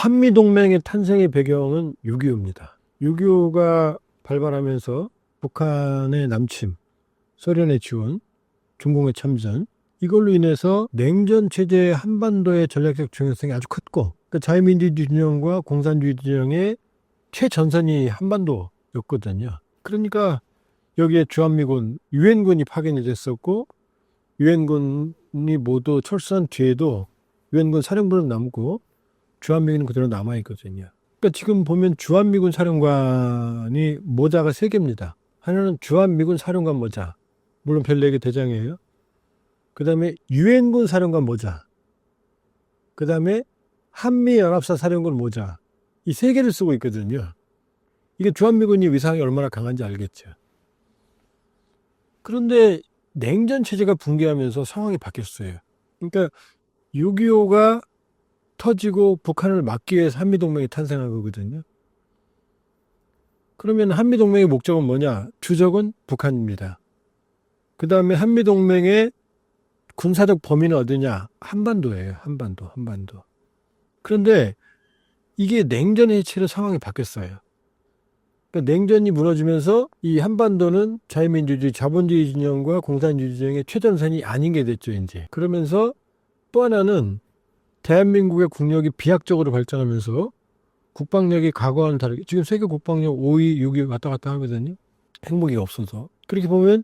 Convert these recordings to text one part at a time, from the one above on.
한미동맹의 탄생의 배경은 6.25입니다. 6.25가 발발하면서 북한의 남침, 소련의 지원, 중공의 참전, 이걸로 인해서 냉전 체제의 한반도의 전략적 중요성이 아주 컸고, 그러니까 자유민주주의 진영과 공산주의 진영의 최전선이 한반도였거든요. 그러니까 여기에 주한미군, 유엔군이 파견이 됐었고, 유엔군이 모두 철수한 뒤에도 유엔군 사령부는 남고 주한미군은 그대로 남아있거든요. 그러니까 지금 보면 주한미군 사령관이 모자가 3개입니다. 하나는 주한미군 사령관 모자, 물론 별 4개 대장이에요. 그 다음에 유엔군 사령관 모자, 그 다음에 한미연합사 사령관 모자, 이 3개를 쓰고 있거든요. 이게 주한미군이 위상이 얼마나 강한지 알겠죠. 그런데 냉전 체제가 붕괴하면서 상황이 바뀌었어요. 그러니까 6.25가 터지고 북한을 막기 위해서 한미동맹이 탄생한 거거든요. 그러면 한미동맹의 목적은 뭐냐? 주적은 북한입니다. 그 다음에 한미동맹의 군사적 범위는 어디냐? 한반도예요. 한반도. 그런데 이게 냉전의 해체로 상황이 바뀌었어요. 그러니까 냉전이 무너지면서 이 한반도는 자유민주주의, 자본주의 진영과 공산주의 진영의 최전선이 아닌 게 됐죠, 이제. 그러면서 또 하나는 대한민국의 국력이 비약적으로 발전하면서 국방력이 과거와는 다르게, 지금 세계 국방력 5위, 6위 왔다 갔다 하거든요. 핵무기가 없어서. 그렇게 보면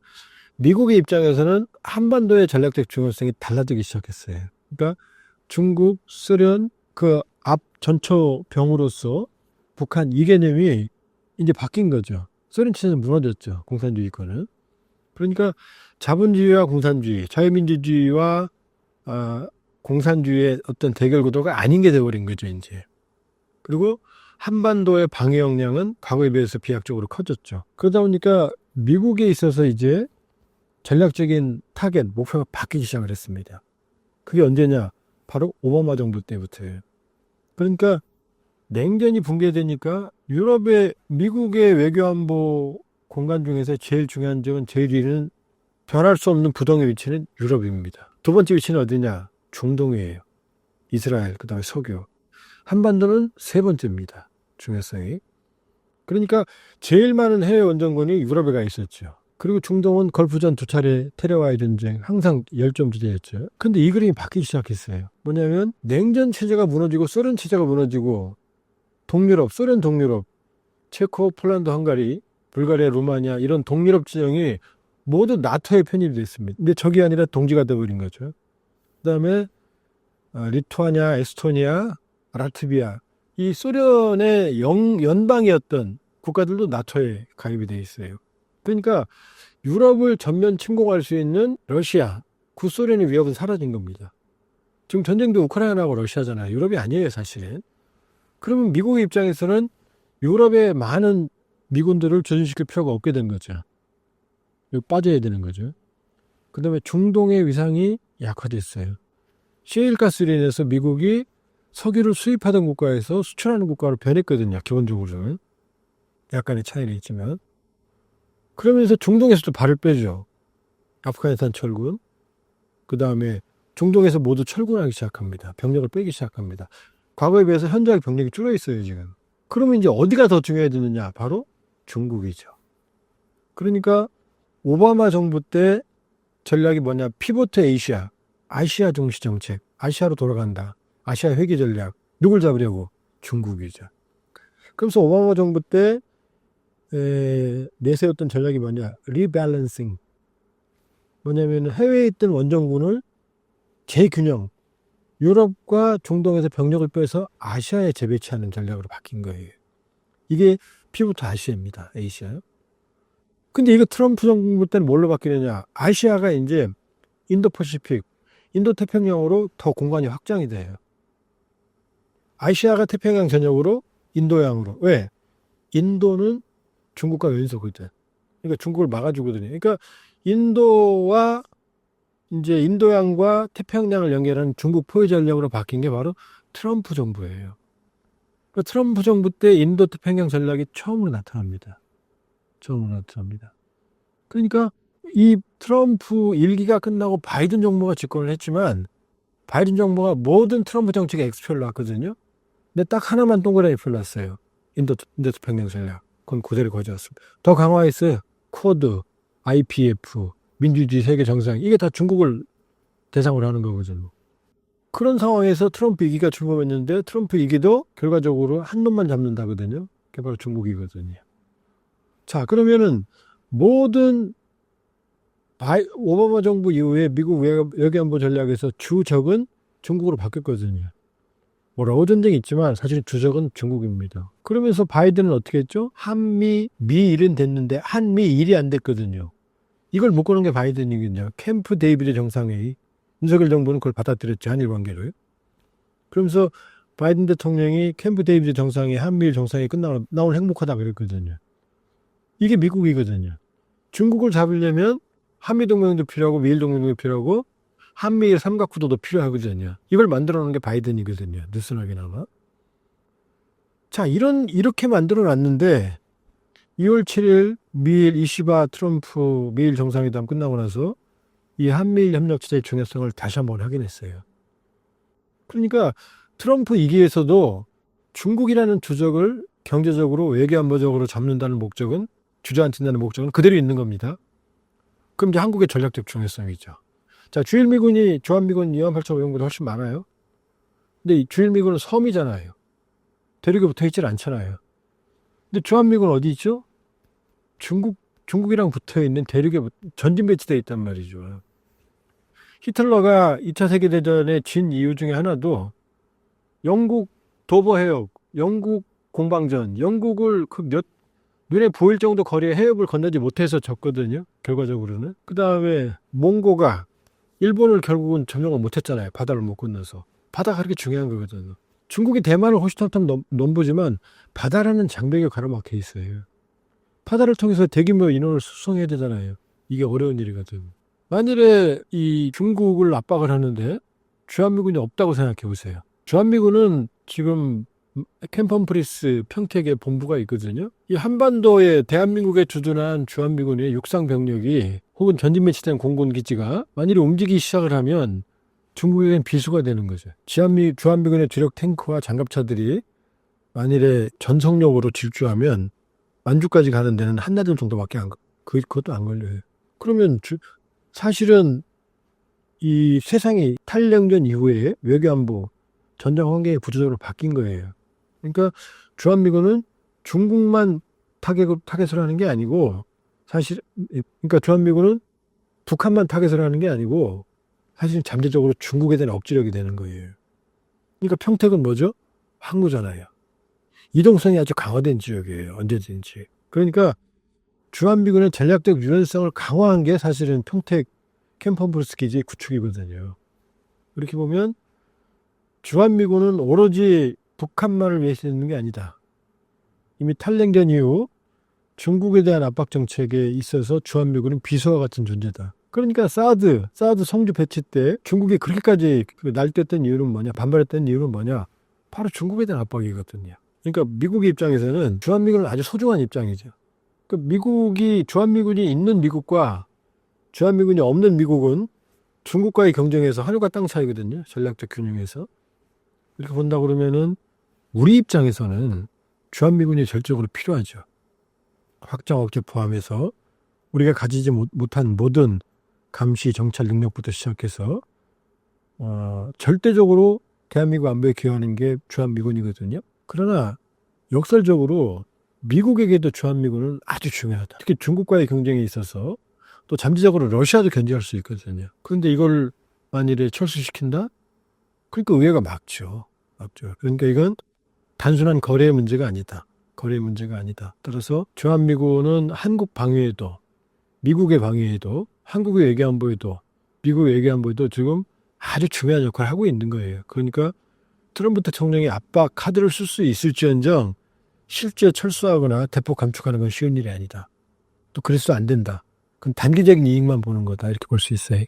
미국의 입장에서는 한반도의 전략적 중요성이 달라지기 시작했어요. 그러니까 중국, 소련, 그 앞 전초병으로서 북한 이 개념이 이제 바뀐 거죠. 소련 체제는 무너졌죠. 공산주의권은. 그러니까 자본주의와 공산주의, 자유민주주의와 공산주의의 어떤 대결 구도가 아닌 게 되어버린 거죠, 이제. 그리고 한반도의 방해 역량은 과거에 비해서 비약적으로 커졌죠. 그러다 보니까 미국에 있어서 이제 전략적인 타겟, 목표가 바뀌기 시작을 했습니다. 그게 언제냐? 바로 오바마 정부 때부터예요. 그러니까 냉전이 붕괴되니까 유럽의, 미국의 외교안보 공간 중에서 제일 중요한 점은, 제일 위는 변할 수 없는 부동의 위치는 유럽입니다. 두 번째 위치는 어디냐? 중동이에요. 이스라엘, 그 다음에 석유. 한반도는 3번째입니다. 중요성이. 그러니까 제일 많은 해외 원정군이 유럽에 가 있었죠. 그리고 중동은 걸프전 2차례 테러와의 전쟁, 항상 열전 부대였죠. 근데 이 그림이 바뀌기 시작했어요. 뭐냐면 냉전 체제가 무너지고 소련 체제가 무너지고 동유럽, 소련 동유럽, 체코, 폴란드, 헝가리, 불가리아, 루마니아 이런 동유럽 지형이 모두 나토에 편입이 됐습니다. 근데 적이 아니라 동지가 되어버린 거죠. 그 다음에 리투아니아, 에스토니아, 라트비아, 이 소련의 연방이었던 국가들도 나토에 가입이 돼 있어요. 그러니까 유럽을 전면 침공할 수 있는 러시아, 구소련의 위협은 사라진 겁니다. 지금 전쟁도 우크라이나하고 러시아잖아요. 유럽이 아니에요, 사실은. 그러면 미국의 입장에서는 유럽의 많은 미군들을 조준시킬 필요가 없게 된 거죠. 여기 빠져야 되는 거죠. 그 다음에 중동의 위상이 약화됐어요. 시에일가스로 인해서 미국이 석유를 수입하던 국가에서 수출하는 국가로 변했거든요. 기본적으로는. 약간의 차이는 있지만. 그러면서 중동에서도 발을 빼죠. 아프가니스탄 철군. 그 다음에 중동에서 모두 철군하기 시작합니다. 병력을 빼기 시작합니다. 과거에 비해서 현저하게 병력이 줄어 있어요, 지금. 그러면 이제 어디가 더 중요해지느냐? 바로 중국이죠. 그러니까 오바마 정부 때 전략이 뭐냐? 피보트 에이시아, 아시아 중시 정책, 아시아로 돌아간다. 아시아 회귀 전략. 누굴 잡으려고? 중국이죠. 그래서 오바마 정부 때 내세웠던 전략이 뭐냐? 리밸런싱. 뭐냐면 해외에 있던 원정군을 재균형, 유럽과 중동에서 병력을 빼서 아시아에 재배치하는 전략으로 바뀐 거예요. 이게 피부터 아시아입니다. 아시아요. 근데 이거 트럼프 정부 때는 뭘로 바뀌느냐? 아시아가 이제 인도퍼시픽, 인도태평양으로 더 공간이 확장이 돼요. 아시아가 태평양 전역으로 인도양으로. 왜? 인도는 중국과 연속이거든. 그러니까 중국을 막아주거든요. 그러니까 인도와 이제 인도양과 태평양을 연결하는 중국 포위 전략으로 바뀐 게 바로 트럼프 정부예요. 그러니까 트럼프 정부 때 인도 태평양 전략이 처음으로 나타납니다. 그러니까 이 트럼프 1기가 끝나고 바이든 정부가 집권을 했지만 바이든 정부가 모든 트럼프 정책에 엑스표를 놨거든요. 근데 딱 하나만 동그라미 풀놨어요. 인도태평양 전략. 그건 그대로 가져왔습니다. 더 강화했어요. 쿼드, IPF, 민주주의 세계 정상. 이게 다 중국을 대상으로 하는 거거든요. 그런 상황에서 트럼프 이기가 출범했는데 트럼프 이기도 결과적으로 한 놈만 잡는다거든요. 그게 바로 중국이거든요. 자, 그러면은 모든 오바마 정부 이후에 미국 외교안보 전략에서 주적은 중국으로 바뀌었거든요. 뭐 러우 전쟁이 있지만 사실 주적은 중국입니다. 그러면서 바이든은 어떻게 했죠? 한미 미일은 됐는데 한미일이 안 됐거든요. 이걸 묶어놓은 게 바이든이거든요. 캠프 데이비드 정상회의. 윤석열 정부는 그걸 받아들였죠. 한일 관계로요. 그러면서 바이든 대통령이 캠프 데이비드 정상회의 한미일 정상회의 끝나고 나 오늘 행복하다 그랬거든요. 이게 미국이거든요. 중국을 잡으려면 한미동맹도 필요하고 미일동맹도 필요하고 한미일 삼각구도도 필요하거든요. 이걸 만들어 놓은 게 바이든이거든요. 느슨하게나마. 자, 이렇게 만들어 놨는데 2월 7일 미일 이시바 트럼프 미일 정상회담 끝나고 나서 이 한미일 협력 체제의 중요성을 다시 한번 확인했어요. 그러니까 트럼프 이기에서도 중국이라는 주적을 경제적으로 외교안보적으로 잡는다는 목적은 주저앉힌다는 목적은 그대로 있는 겁니다. 그럼 이제 한국의 전략적 중요성이죠. 자, 주일미군이 주한미군 28,500명보다 훨씬 많아요. 근데 이 주일미군은 섬이잖아요. 대륙에 붙어 있질 않잖아요. 근데 주한미군 어디 있죠? 중국이랑 붙어 있는 대륙에 전진 배치되어 있단 말이죠. 히틀러가 2차 세계대전에 진 이유 중에 하나도 영국 도버 해협, 영국 공방전, 영국을 눈에 보일 정도 거리의 해협을 건너지 못해서 졌거든요. 결과적으로는. 그 다음에 몽고가 일본을 결국은 점령을 못했잖아요. 바다를 못 건너서. 바다가 그렇게 중요한 거거든요. 중국이 대만을 호시탐탐 넘보지만 바다라는 장벽이 가로막혀 있어요. 바다를 통해서 대규모 인원을 수송해야 되잖아요. 이게 어려운 일이거든. 만일에 이 중국을 압박을 하는데 주한미군이 없다고 생각해 보세요. 주한미군은 지금 캠프 험프리스 평택에 본부가 있거든요. 이 한반도에 대한민국에 주둔한 주한미군의 육상 병력이 혹은 전진 배치된 공군기지가 만일에 움직이기 시작을 하면 중국에겐 비수가 되는 거죠. 주한미군의 주력 탱크와 장갑차들이 만일에 전속력으로 질주하면 만주까지 가는 데는 한나절 정도밖에 그것도 안 걸려요. 그러면 사실은 이 세상이 탈냉전 이후에 외교안보 전장 환경이 구조적으로 바뀐 거예요. 그러니까 주한미군은 중국만 타겟을 하는 게 아니고 그러니까 주한미군은 북한만 타겟을 하는 게 아니고 사실 잠재적으로 중국에 대한 억지력이 되는 거예요. 그러니까 평택은 뭐죠? 항구잖아요. 이동성이 아주 강화된 지역이에요. 언제든지. 그러니까 주한미군의 전략적 유연성을 강화한 게 사실은 평택 캠프 험프리스 기지의 구축이거든요. 이렇게 보면 주한미군은 오로지 북한만을 위해서 있는 게 아니다. 이미 탈냉전 이후 중국에 대한 압박 정책에 있어서 주한미군은 비서와 같은 존재다. 그러니까 사드 성주 배치 때 중국이 그렇게까지 날뛰었던 이유는 뭐냐, 반발했던 이유는 뭐냐, 바로 중국에 대한 압박이거든요. 그러니까 미국의 입장에서는 주한미군은 아주 소중한 입장이죠. 그러니까 주한미군이 있는 미국과 주한미군이 없는 미국은 중국과의 경쟁에서 하늘과 땅 차이거든요. 전략적 균형에서. 이렇게 본다 그러면은 우리 입장에서는 주한미군이 절적으로 필요하죠. 확장 억제 포함해서 우리가 가지지 못한 모든 감시 정찰 능력부터 시작해서 절대적으로 대한민국 안보에 기여하는 게 주한미군이거든요. 그러나 역설적으로 미국에게도 주한미군은 아주 중요하다. 특히 중국과의 경쟁에 있어서 또 잠재적으로 러시아도 견제할 수 있거든요. 그런데 이걸 만일에 철수시킨다? 그러니까 의회가 막죠. 그러니까 이건 단순한 거래의 문제가 아니다. 따라서 주한미군은 한국 방위에도, 미국의 방위에도, 한국의 외교안보에도, 미국의 외교안보에도 지금 아주 중요한 역할을 하고 있는 거예요. 그러니까 트럼프 대통령이 압박 카드를 쓸 수 있을지언정 실제 철수하거나 대폭 감축하는 건 쉬운 일이 아니다. 또 그래서 안 된다. 그건 단기적인 이익만 보는 거다. 이렇게 볼 수 있어요.